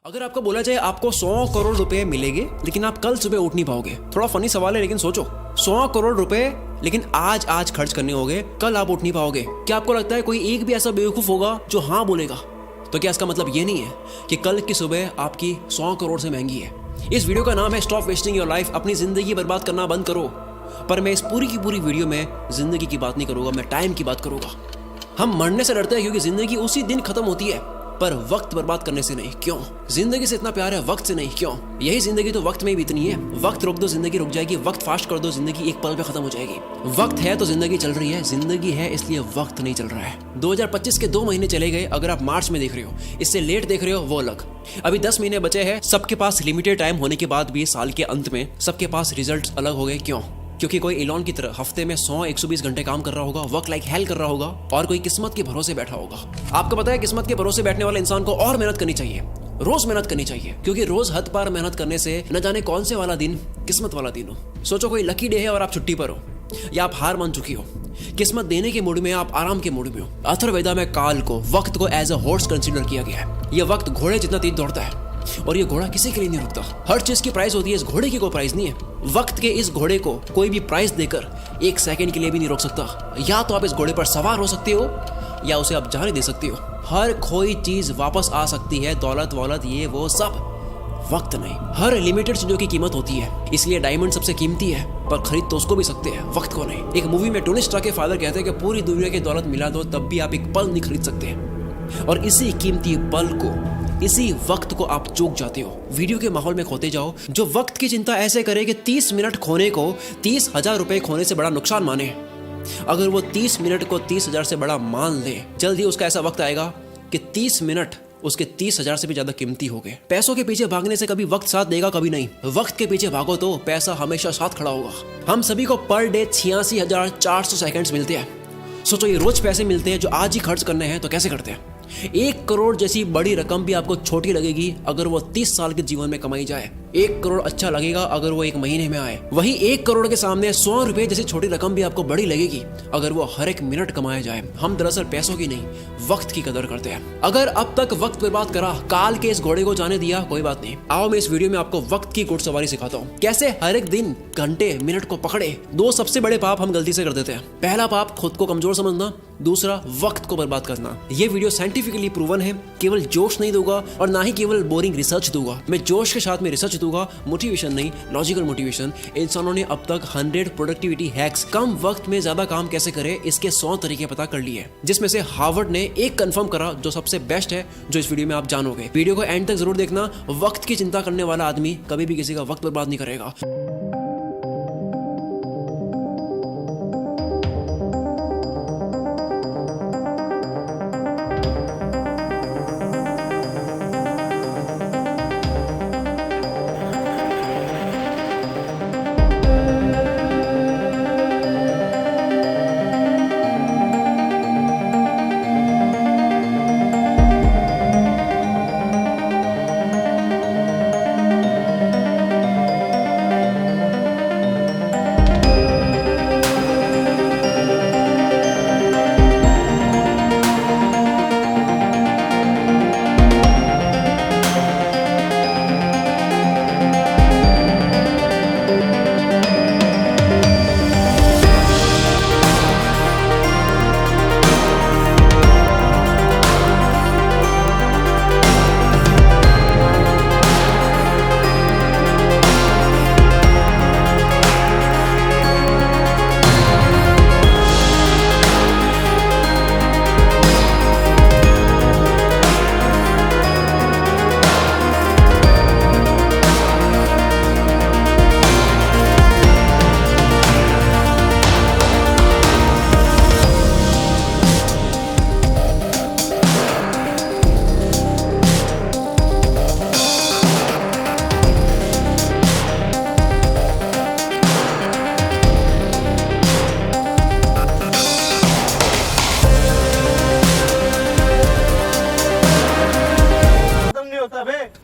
अगर आपको बोला जाए आपको 100 करोड़ रुपए मिलेंगे लेकिन आप कल सुबह उठ नहीं पाओगे, थोड़ा फनी सवाल है लेकिन सोचो, 100 करोड़ रुपए लेकिन आज खर्च करने होंगे, कल आप उठ नहीं पाओगे। क्या आपको लगता है कोई एक भी ऐसा बेवकूफ होगा जो हाँ बोलेगा? तो क्या इसका मतलब ये नहीं है कि कल की सुबह आपकी 100 करोड़ से महंगी है? इस वीडियो का नाम है स्टॉप वेस्टिंग योर लाइफ, अपनी जिंदगी बर्बाद करना बंद करो। पर मैं इस पूरी की पूरी वीडियो में जिंदगी की बात नहीं करूंगा, मैं टाइम की बात करूंगा। हम मरने से डरते हैं क्योंकि जिंदगी उसी दिन खत्म होती है, पर वक्त बर्बाद करने से नहीं। क्यों? जिंदगी से इतना प्यार है, वक्त से नहीं। क्यों? यही जिंदगी तो वक्त में ही बीतनी है। वक्त रोक दो जिंदगी रुक जाएगी, वक्त फास्ट कर दो जिंदगी एक पल पे खत्म हो जाएगी। वक्त है तो जिंदगी चल रही है, जिंदगी है इसलिए वक्त नहीं चल रहा है। 2025 के 2 महीने चले गए, अगर आप मार्च में देख रहे हो, इससे लेट देख रहे हो वो अलग। अभी 10 महीने बचे हैं। सबके पास लिमिटेड टाइम होने के बाद भी साल के अंत में सबके पास रिजल्ट अलग हो गए। क्यों? क्योंकि कोई एलॉन की तरह हफ्ते में 100-120 घंटे काम कर रहा होगा, वर्क लाइक हेल कर रहा होगा, और कोई किस्मत के भरोसे बैठा होगा। आपको पता है किस्मत के भरोसे बैठने वाले इंसान को और मेहनत करनी चाहिए, रोज मेहनत करनी चाहिए, क्योंकि रोज हद पार मेहनत करने से न जाने कौन से वाला दिन किस्मत वाला दिन हो। सोचो कोई लकी डे है और आप छुट्टी पर हो, या आप हार मान चुकी हो, किस्मत देने के मूड में, आप आराम के मूड में हो। अथर्ववेदा में काल को, वक्त को एज अ हॉर्स कंसीडर किया गया है। यह वक्त घोड़े जितना तेज दौड़ता है और ये घोड़ा किसी के लिए नहीं रुकता। हर चीज की प्राइस होती है, इस घोड़े की कोई प्राइस नहीं है। वक्त के इस घोड़े को कोई भी प्राइस देकर 1 सेकंड के लिए भी नहीं रोक सकता। या तो आप इस घोड़े पर सवार हो सकते हो या उसे आप जाने दे सकते हो। हर कोई चीज वापस आ सकती है, दौलत वौलत ये वो सब, वक्त नहीं। हर लिमिटेड चीजों की कीमत होती है, इसलिए डायमंड सबसे कीमती है, पर खरीद तो उसको भी सकते हैं, वक्त को नहीं। एक मूवी में टोनी स्टार्क के फादर कहते हैं कि पूरी दुनिया की दौलत मिला दो तब भी आप एक पल नहीं खरीद सकते, और इसी कीमती पल को, इसी वक्त को आप चूक जाते हो। वीडियो के माहौल में खोते जाओ। जो वक्त की चिंता ऐसे करे कि 30 मिनट खोने को 30,000 रुपए खोने से बड़ा नुकसान माने, अगर वो 30 मिनट को 30,000 से बड़ा मान ले, जल्द ही उसका ऐसा वक्त आएगा कि 30 मिनट उसके 30,000 से भी ज्यादा कीमती हो गए। पैसों के पीछे भागने से कभी वक्त साथ देगा, कभी नहीं। वक्त के पीछे भागो तो पैसा हमेशा साथ खड़ा होगा। हम सभी को पर डे 86,400 सेकंड्स मिलते हैं। सोचो ये रोज पैसे मिलते हैं जो आज ही खर्च करने हैं, तो कैसे करते हैं? 1 करोड़ जैसी बड़ी रकम भी आपको छोटी लगेगी अगर वो 30 साल के जीवन में कमाई जाए। 1 करोड़ अच्छा लगेगा अगर वो 1 महीने में आए। वही 1 करोड़ के सामने 100 रुपए जैसी छोटी रकम भी आपको बड़ी लगेगी अगर वो हर 1 मिनट कमाया जाए। हम दरअसल पैसों की नहीं, वक्त की कदर करते हैं। अगर अब तक वक्त बर्बाद करा, काल के इस घोड़े को जाने दिया, कोई बात नहीं। आओ मैं इस वीडियो में आपको वक्त की घुड़सवारी सिखाता हूँ, कैसे हर एक दिन, घंटे, मिनट को पकड़े। 2 सबसे बड़े पाप हम गलती से कर देते हैं। पहला पाप खुद को कमजोर समझना, दूसरा वक्त को बर्बाद करना। ये वीडियो साइंटिफिकली प्रूवन है, केवल जोश नहीं दूंगा और ना ही केवल बोरिंग रिसर्च दूंगा। मैं जोश के साथ में रिसर्च दूंगा, मोटिवेशन नहीं, लॉजिकल मोटिवेशन। इंसानों ने अब तक 100 प्रोडक्टिविटी हैक्स, कम वक्त में ज्यादा काम कैसे करें, इसके 100 तरीके पता कर लिए, जिसमें से हार्वर्ड ने एक कंफर्म करा जो सबसे बेस्ट है, जो इस वीडियो में आप जानोगे। वीडियो को एंड तक जरूर देखना। वक्त की चिंता करने वाला आदमी कभी भी किसी का वक्त बर्बाद नहीं करेगा।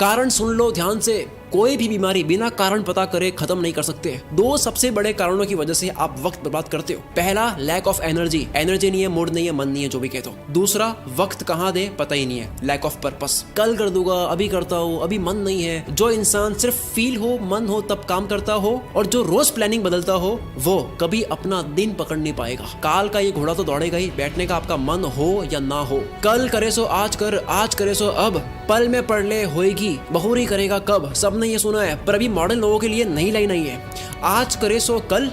कारण सुन लो ध्यान से। कोई भी बीमारी बिना कारण पता करे खत्म नहीं कर सकते। दो सबसे बड़े कारणों की वजह से आप वक्त बर्बाद करते हो। पहला, लैक ऑफ एनर्जी नहीं है, मूड नहीं है, मन नहीं है, जो भी कहते हो। दूसरा, वक्त कहाँ दे पता ही नहीं है, लैक ऑफ पर्पस। कल कर दूंगा, अभी करता हूँ, अभी मन नहीं है। जो इंसान सिर्फ फील हो, मन हो तब काम करता हो और जो रोज प्लानिंग बदलता हो वो कभी अपना दिन पकड़ नहीं पाएगा। काल का ये घोड़ा तो दौड़ेगा ही, बैठने का आपका मन हो या ना हो। कल करे सो आज कर, आज करे सो अब, पल में पढ़ ले होएगी, बहुरी करेगा कब। सबने ये सुना है, पर अभी मॉडर्न लोगों के लिए नई लाइन आई है। आज करे सो कल,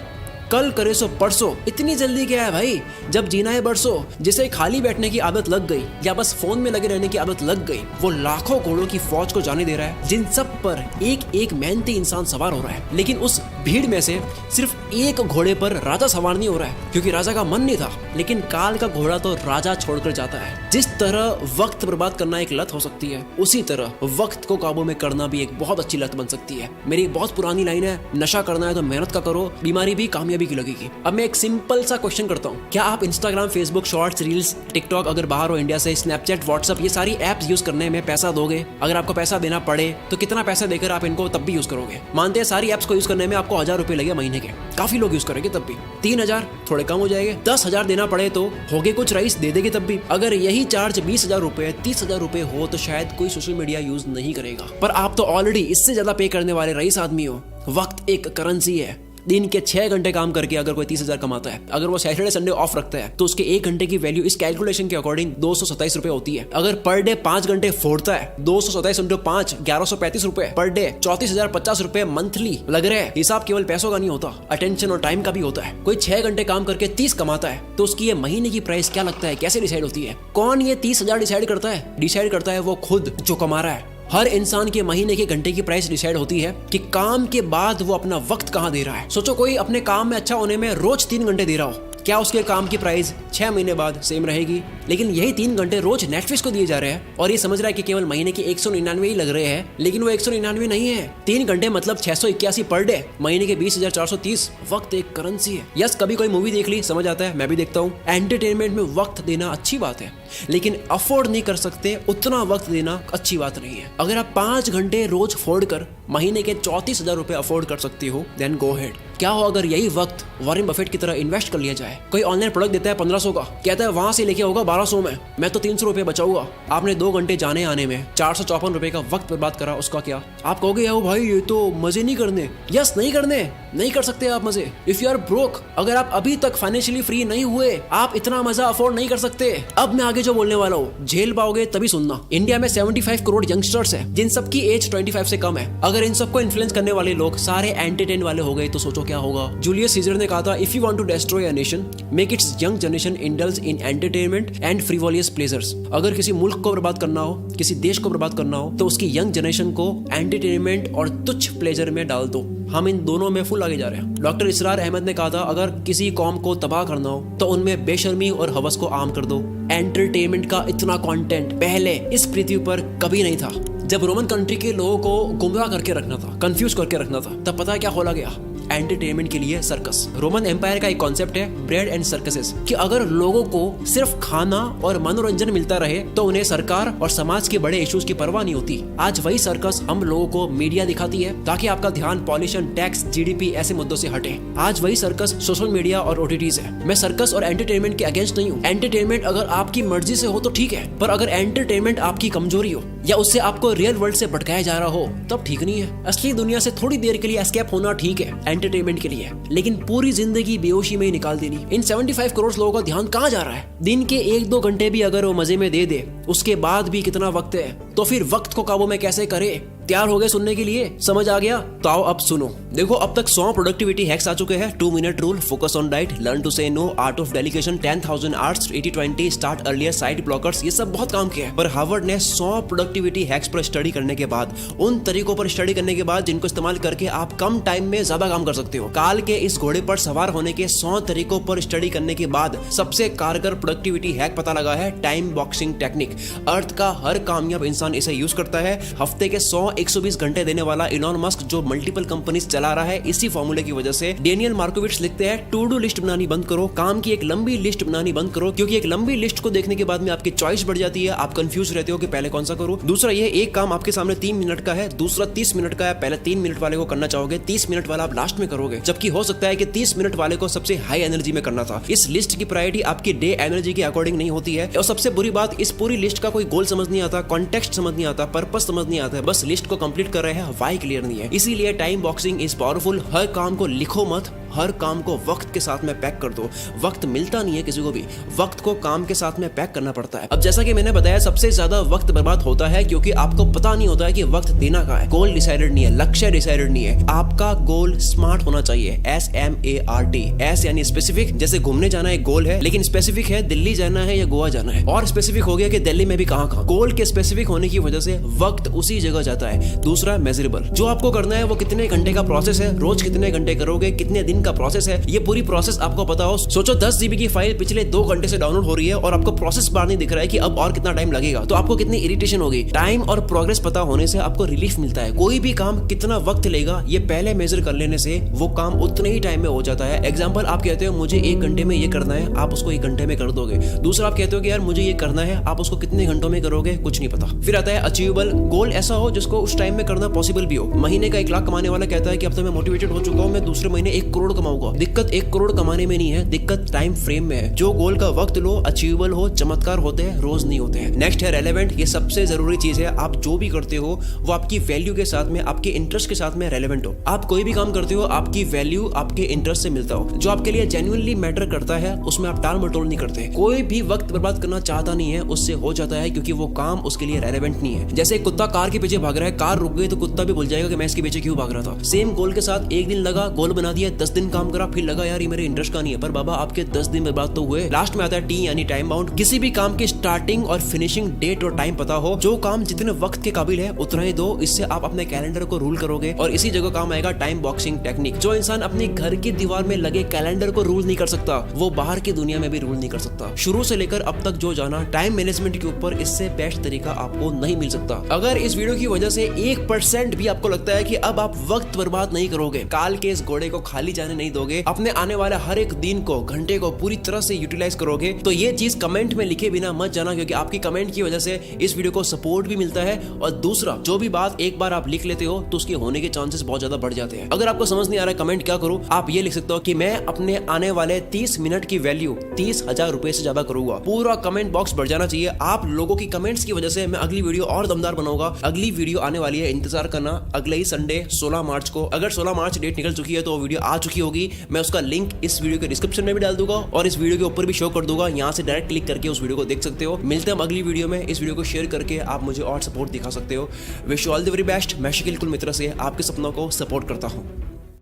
कल करे सो परसों। इतनी जल्दी क्या है भाई, जब जीना है बरसों। जिसे खाली बैठने की आदत लग गई या बस फोन में लगे रहने की आदत लग गई, वो लाखों घोड़ों की फौज को जाने दे रहा है, जिन सब पर एक एक मेहनती इंसान सवार हो रहा है। लेकिन उस भीड़ में से सिर्फ एक घोड़े पर राजा सवार नहीं हो रहा है, क्योंकि राजा का मन नहीं था। लेकिन काल का घोड़ा तो राजा छोड़कर जाता है। जिस तरह वक्त बर्बाद करना एक लत हो सकती है, उसी तरह वक्त को काबू में करना भी एक बहुत अच्छी लत बन सकती है। मेरी एक बहुत पुरानी लाइन है, नशा करना है तो मेहनत का करो, बीमारी भी कामयाबी की लगेगी। अब मैं एक सिंपल सा क्वेश्चन करता हूँ, क्या आप Instagram, Facebook, shorts, reels, TikTok, अगर बाहर हो इंडिया से, स्नैपचैट, व्हाट्सएप, ये सारी एप्स यूज करने में पैसा दोगे? अगर आपको पैसा देना पड़े तो कितना पैसा देकर आप इनको तब भी यूज करोगे? मानते हैं सारी एप्स को यूज करने में आपको 1000 रुपए लगे महीने के, काफी लोग यूज करेंगे तब भी। 3000 थोड़े कम हो जाएंगे। 10,000 देना पड़े तो होगे कुछ रईस दे देंगे तब भी। अगर यही चार्ज 20,000 रुपए, 30,000 रुपए हो तो शायद कोई सोशल मीडिया यूज नहीं करेगा। पर आप तो ऑलरेडी इससे ज्यादा पे करने वाले रईस आदमी हो। वक्त एक करेंसी है। दिन के 6 घंटे काम करके अगर कोई 30,000 कमाता है, अगर वो सैटरडे संडे ऑफ रखता है तो उसके 1 घंटे की वैल्यू इस कैलकुलेशन के अकॉर्डिंग 227 रुपए होती है। अगर पर डे 5 घंटे फोड़ता है, 227 इंटू 5, 1135 रुपए पर डे, 34,050 रुपए मंथली लग रहे हैं। हिसाब केवल पैसों का नहीं होता, अटेंशन और टाइम का भी होता है। कोई 6 घंटे काम करके 30 कमाता है तो उसकी ये महीने की प्राइस क्या लगता है, कैसे डिसाइड होती है? कौन ये 30,000 डिसाइड करता है? डिसाइड करता है वो खुद जो कमा रहा है। हर इंसान के महीने के घंटे की प्राइस डिसाइड होती है कि काम के बाद वो अपना वक्त कहाँ दे रहा है। सोचो कोई अपने काम में अच्छा होने में रोज 3 घंटे दे रहा हो, क्या उसके काम की प्राइस 6 महीने बाद सेम रहेगी? लेकिन यही 3 घंटे रोज नेटफ्लिक्स को दिए जा रहे हैं और ये समझ रहा है कि केवल महीने के 199 ही लग रहे हैं, लेकिन वो 199 नहीं है। 3 घंटे मतलब 681 पर डे, महीने के 20,430। वक्त एक करेंसी है। यस, कभी कोई मूवी देख ली, समझ आता है, मैं भी देखता हूँ। एंटरटेनमेंट में वक्त देना अच्छी बात है, लेकिन अफोर्ड नहीं कर सकते उतना वक्त देना अच्छी बात नहीं है। अगर आप 5 घंटे रोज फोड़ कर महीने के 34,000 रुपए अफोर्ड कर सकती हो, देन गो हेड। क्या हो अगर यही वक्त वॉरेन बफेट की तरह इन्वेस्ट कर लिया जाए? कोई ऑनलाइन प्रोडक्ट देता है 1500 का, कहता है वहां से लेके होगा 1200 में, मैं तो 300 रुपए बचाऊंगा। आपने 2 घंटे जाने आने में 454 रुपए का वक्त बर्बाद करा, उसका क्या? आप कहोगे यार भाई ये तो मजे नहीं करने। यस, नहीं करने, नहीं कर सकते आप मजे। इफ यू आर ब्रोक, अगर आप अभी तक फाइनेंशियली फ्री नहीं हुए, आप इतना मजा अफोर्ड नहीं कर सकते। अब मैं आगे जो बोलने वाला हूँ झेल पाओगे तभी सुनना। इंडिया में 75 करोड़ यंगस्टर्स है जिन सबकी एज 25 से कम है। अगर इन सबको इन्फ्लुएंस करने वाले लोग सारे एंटरटेन वाले हो गए तो सोचो क्या होगा। जूलियस सीजर ने कहा था, if you want to destroy a nation, make its young generation indulge in entertainment and frivolous pleasures. अगर किसी मुल्क को बर्बाद करना हो, किसी देश को बर्बाद करना हो, तो उसकी यंग जनरेशन को एंटरटेनमेंट और तुच्छ प्लेजर में डाल दो। हम इन दोनों में फुल आगे जा रहे हैं। डॉक्टर इसरार अहमद ने कहा था, अगर किसी कौम को तबाह करना हो तो उनमें बेशर्मी और हवस को आम कर दो। एंटरटेनमेंट का इतना कंटेंट पहले इस पृथ्वी पर कभी नहीं था। जब रोमन कंट्री के लोगों को गुमराह करके रखना था, कंफ्यूज करके रखना था, तब पता है क्या खोला गया? एंटरटेनमेंट के लिए सर्कस। रोमन एम्पायर का एक कॉन्सेप्ट है ब्रेड एंड सर्कसेस, कि अगर लोगों को सिर्फ खाना और मनोरंजन मिलता रहे तो उन्हें सरकार और समाज के बड़े इश्यूज की परवाह नहीं होती। आज वही सर्कस हम लोगों को मीडिया दिखाती है ताकि आपका ध्यान पॉल्यूशन, टैक्स, जीडीपी ऐसे मुद्दों से हटे। आज वही सर्कस सोशल मीडिया और ओटीटीज है। मैं सर्कस और एंटरटेनमेंट के अगेंस्ट नहीं हूँ। एंटरटेनमेंट अगर आपकी मर्जी से हो तो ठीक है, पर अगर एंटरटेनमेंट आपकी कमजोरी हो या उससे आपको रियल वर्ल्ड से भटकाया जा रहा हो तब ठीक नहीं है। असली दुनिया से थोड़ी देर के लिए एस्केप होना ठीक है एंटरटेनमेंट के लिए, लेकिन पूरी जिंदगी बेहोशी में ही निकाल देनी। इन 75 करोड़ लोगों का ध्यान कहाँ जा रहा है? दिन के 1-2 घंटे भी अगर वो मजे में दे दे, उसके बाद भी कितना वक्त है, तो फिर वक्त को काबू में कैसे करे? तैयार हो गए सुनने के लिए? समझ आ गया? तो आओ अब सुनो। देखो, अब तक 100 प्रोडक्टिविटी हैक्स आ चुके हैं। 2 minute rule, focus on diet, learn to say no, art of delegation, 10,000 arts, 80-20, start earlier, side blockers, ये सब बहुत काम किया है। पर हार्वर्ड ने 100 प्रोडक्टिविटी हैक्स पर स्टडी करने के बाद, उन तरीकों पर स्टडी करने के बाद जिनको इस्तेमाल करके आप कम टाइम में ज्यादा काम कर सकते हो, काल के इस घोड़े पर सवार होने के 100 तरीकों पर स्टडी करने के बाद सबसे कारगर प्रोडक्टिविटी हैक पता लगा है टाइम बॉक्सिंग टेक्निक। अर्थ का हर कामयाब इंसान इसे यूज करता है। हफ्ते के 100 120 घंटे देने वाला इलॉन मस्क जो मल्टीपल कंपनीज चला रहा है, इसी फॉर्मूले की वजह से डेनियल मार्कोविट्ज लिखते हैं टू डू लिस्ट बनानी बंद करो, काम की एक लंबी लिस्ट बनानी बंद करो, क्योंकि एक लंबी लिस्ट को देखने के बाद में आपकी चॉइस बढ़ जाती है, आप कंफ्यूज रहते हो कि पहले कौन सा करूं। दूसरा ये एक काम आपके सामने 3 मिनट का है, दूसरा 30 मिनट का है, पहले 3 मिनट वाले को करना चाहोगे, 30 मिनट वाला आप लास्ट में करोगे, जबकि हो सकता है कि 30 मिनट वाले को सबसे हाई एनर्जी में करना था। इस लिस्ट की प्रायोरिटी आपकी डे एनर्जी के अकॉर्डिंग नहीं होती है। और सबसे बुरी बात, इस पूरी लिस्ट का कोई गोल समझ नहीं आता, कॉन्टेक्स्ट समझ नहीं आता, पर्पस समझ नहीं आता है, बस लिस्ट को कंप्लीट कर रहे हैं, व्हाई क्लियर नहीं है। इसीलिए टाइम बॉक्सिंग इज पावरफुल। हर काम को लिखो मत, हर काम को वक्त के साथ में पैक कर दो। वक्त मिलता नहीं है किसी को भी, वक्त को काम के साथ में पैक करना पड़ता है। अब जैसा कि मैंने बताया, सबसे ज्यादा वक्त बर्बाद होता है क्योंकि आपको पता नहीं होता है कि वक्त देना कहाँ है। गोल डिसाइडेड नहीं है, लक्ष्य डिसाइडेड नहीं है। आपका गोल स्मार्ट होना चाहिए, SMART। एस यानी स्पेसिफिक, जैसे घूमने जाना एक गोल है, लेकिन स्पेसिफिक है दिल्ली जाना है या गोवा जाना है, और स्पेसिफिक हो गया कि दिल्ली में भी कहाँ। गोल के स्पेसिफिक होने की वजह से वक्त उसी जगह जाता है। दूसरा मेजरेबल, जो आपको करना है वो कितने घंटे का प्रोसेस है, रोज कितने घंटे करोगे, कितने दिन का प्रोसेस है, ये पूरी प्रोसेस आपको पता हो। सोचो 10 GB की फाइल पिछले 2 घंटे से डाउनलोड हो रही है और आपको प्रोसेस बार नहीं दिख रहा है कि अब और कितना टाइम लगेगा, तो आपको कितनी इरिटेशन होगी। टाइम और प्रोग्रेस पता होने से आपको रिलीफ मिलता है। कोई भी काम कितना वक्त लेगा ये पहले मेजर कर लेने से वो काम उतने ही टाइम में हो जाता है। एग्जांपल, आप कहते हो मुझे 1 घंटे में ये करना है, आप उसको 1 घंटे में कर दोगे। दूसरा, आप कहते हो कि यार मुझे ये करना है, आप उसको कितने घंटों में करोगे, कुछ नहीं पता। फिर आता है अचीवेबल, गोल ऐसा हो जिसको उस टाइम में करना पॉसिबल भी हो। महीने का 1 लाख कमाने वाला कहता है कि अब तो मैं मोटिवेटेड हो चुका हूं, मैं दूसरे महीने 1 करोड़ कमाऊंगा। दिक्कत 1 करोड़ कमाने में नहीं है, दिक्कत टाइम फ्रेम में है। जो गोल का वक्त लो, अचीवेबल हो, चमत्कार होते हैं, रोज नहीं होते हैं। नेक्स्ट है रेलेवेंट। ये सबसे जरूरी चीज है। आप जो भी करते हो वो आपकी वैल्यू के साथ में, आपके इंटरेस्ट के साथ में रेलेवेंट हो। आप कोई भी काम करते हो, आपकी वैल्यू आपके इंटरेस्ट से मिलता हो। जो आपके लिए जेन्युइनली मैटर करता है उसमें आप टाल मटोल नहीं करते। कोई भी वक्त बर्बाद करना चाहता नहीं है, उससे हो जाता है, क्योंकि वो काम उसके लिए रेलेवेंट नहीं है। जैसे कुत्ता कार के पीछे भाग रहा है, कार रुक गई तो कुत्ता भी भूल जाएगा कि मैं इसके पीछे क्यों भाग रहा था। सेम गोल के साथ 1 दिन लगा, गोल बना दिया, 10 दिन काम करा, फिर लगा यार ये मेरे इंटरेस्ट का नहीं है, पर बाबा आपके 10 दिन बर्बाद तो हुए। लास्ट में आता है T यानी टाइम बाउंड। किसी भी काम की स्टार्टिंग और फिनिशिंग डेट और टाइम पता हो। जो काम जितने वक्त के काबिल है उतना ही दो, इससे आप अपने कैलेंडर को रूल करोगे। और इसी जगह काम आएगा टाइम बॉक्सिंग टेक्निक। जो इंसान अपने घर की दीवार में लगे कैलेंडर को रूल नहीं कर सकता, वो बाहर की दुनिया में भी रूल नहीं कर सकता। शुरू से लेकर अब तक जो जाना टाइम मैनेजमेंट के ऊपर, इससे बेस्ट तरीका आपको नहीं मिल सकता। अगर इस वीडियो की वजह से 1% भी आपको लगता है कि अब आप वक्त बर्बाद नहीं करोगे, काल के इस घोड़े को खाली जाने नहीं दोगे, अपने आने वाले हर एक दिन को, घंटे को पूरी तरह से यूटिलाइज करोगे, तो ये चीज कमेंट में लिखे बिना मत जाना, क्योंकि आपकी कमेंट की वजह से इस वीडियो को सपोर्ट भी मिलता है। और दूसरा, जो भी बात एक बार आप लिख लेते हो तो उसके होने के चांसेस बहुत ज्यादा बढ़ जाते हैं। अगर आपको समझ नहीं आ रहा है कमेंट क्या करूं, आप ये लिख सकते हो कि मैं अपने आने वाले 30 मिनट की वैल्यू 30,000 रुपए से ज्यादा करूंगा। पूरा कमेंट बॉक्स भर जाना चाहिए। आप लोगों की कमेंट्स की वजह से मैं अगली वीडियो और दमदार बनाऊंगा। अगली वीडियो आने वाली है, इंतजार करना, अगले ही संडे 16 मार्च को। अगर 16 मार्च डेट निकल चुकी है तो वीडियो आ चुकी होगी। मैं उसका लिंक इस वीडियो के डिस्क्रिप्शन में भी डाल दूंगा और इस वीडियो के ऊपर भी शो कर दूंगा। यहाँ से डायरेक्ट क्लिक करके उस वीडियो को देख सकते हो। मिलते हैं अगली वीडियो में। इस वीडियो को शेयर करके आप मुझे और सपोर्ट दिखा सकते हो। Wish you all the very best. मैं शकील कुल मित्र से आपके सपनों को सपोर्ट करता हूँ।